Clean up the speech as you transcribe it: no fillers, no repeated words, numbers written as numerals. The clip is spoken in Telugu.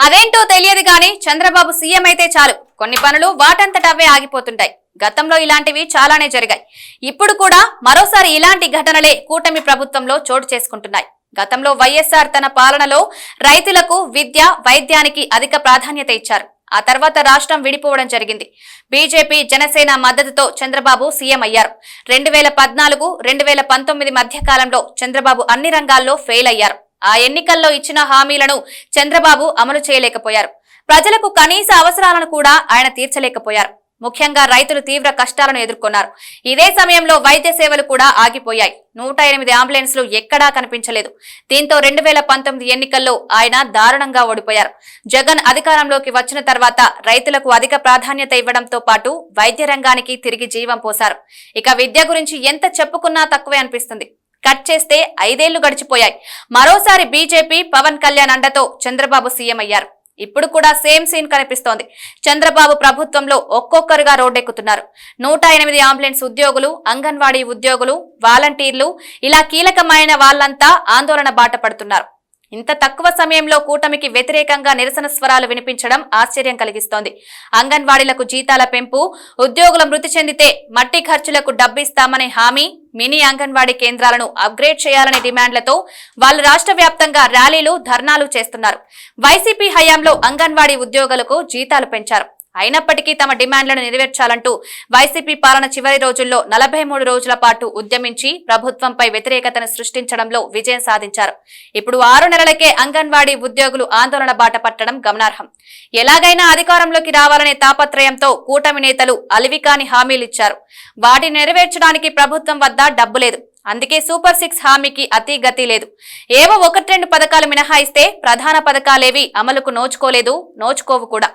అదేంటో తెలియదు గాని చంద్రబాబు సీఎం అయితే చాలు కొన్ని పనులు వాటంతటవే ఆగిపోతుంటాయి. గతంలో ఇలాంటివి చాలానే జరిగాయి. ఇప్పుడు కూడా మరోసారి ఇలాంటి ఘటనలే కూటమి ప్రభుత్వంలో చోటు చేసుకుంటున్నాయి. గతంలో వైఎస్ఆర్ తన పాలనలో రైతులకు విద్య, వైద్యానికి అధిక ప్రాధాన్యత ఇచ్చారు. ఆ తర్వాత రాష్ట్రం విడిపోవడం జరిగింది. బీజేపీ, జనసేన మద్దతుతో చంద్రబాబు సీఎం అయ్యారు. 2014, 2019 మధ్య కాలంలో చంద్రబాబు అన్ని రంగాల్లో ఫెయిల్ అయ్యారు. ఆ ఎన్నికల్లో ఇచ్చిన హామీలను చంద్రబాబు అమలు చేయలేకపోయారు. ప్రజలకు కనీస అవసరాలను కూడా ఆయన తీర్చలేకపోయారు. ముఖ్యంగా రైతులు తీవ్ర కష్టాలను ఎదుర్కొన్నారు. ఇదే సమయంలో వైద్య సేవలు కూడా ఆగిపోయాయి. 108 అంబులెన్స్లు ఎక్కడా కనిపించలేదు. దీంతో 2019 ఎన్నికల్లో ఆయన దారుణంగా ఓడిపోయారు. జగన్ అధికారంలోకి వచ్చిన తర్వాత రైతులకు అధిక ప్రాధాన్యత ఇవ్వడంతో పాటు వైద్య రంగానికి తిరిగి జీవం పోశారు. ఇక విద్య గురించి ఎంత చెప్పుకున్నా తక్కువే అనిపిస్తుంది. కట్ చేస్తే 5 ఏళ్లు గడిచిపోయాయి. మరోసారి బీజేపీ, పవన్ కళ్యాణ్ అండతో చంద్రబాబు సీఎం అయ్యారు. ఇప్పుడు కూడా సేమ్ సీన్ కనిపిస్తోంది. చంద్రబాబు ప్రభుత్వంలో ఒక్కొక్కరుగా రోడ్డెక్కుతున్నారు. 108 అంబులెన్స్ ఉద్యోగులు, అంగన్వాడీ ఉద్యోగులు, వాలంటీర్లు, ఇలా కీలకమైన వాళ్లంతా ఆందోళన బాట పడుతున్నారు. ఇంత తక్కువ సమయంలో కూటమికి వ్యతిరేకంగా నిరసన స్వరాలు వినిపించడం ఆశ్చర్యం కలిగిస్తోంది. అంగన్వాడీలకు జీతాల పెంపు, ఉద్యోగుల మృతి చెందితే మట్టి ఖర్చులకు డబ్బిస్తామనే హామీ, మినీ అంగన్వాడీ కేంద్రాలను అప్గ్రేడ్ చేయాలనే డిమాండ్లతో వాళ్ళు రాష్ట్ర వ్యాప్తంగా ర్యాలీలు, ధర్నాలు చేస్తున్నారు. వైసీపీ హయాంలో అంగన్వాడీ ఉద్యోగులకు జీతాలు పెంచారు. అయినప్పటికీ తమ డిమాండ్లను నెరవేర్చాలంటూ వైసీపీ పాలన చివరి రోజుల్లో 43 రోజుల పాటు ఉద్యమించి ప్రభుత్వంపై వ్యతిరేకతను సృష్టించడంలో విజయం సాధించారు. ఇప్పుడు 6 నెలలకే అంగన్వాడీ ఉద్యోగులు ఆందోళన బాట పట్టడం గమనార్హం. ఎలాగైనా అధికారంలోకి రావాలనే తాపత్రయంతో కూటమి నేతలు అలివికాని హామీలిచ్చారు. వాటిని నెరవేర్చడానికి ప్రభుత్వం వద్ద డబ్బు లేదు. అందుకే సూపర్ 6 హామీకి అతి గతి లేదు. ఏవో 1-2 పథకాలు మినహాయిస్తే ప్రధాన పథకాలేవి అమలుకు నోచుకోలేదు, నోచుకోవు కూడా.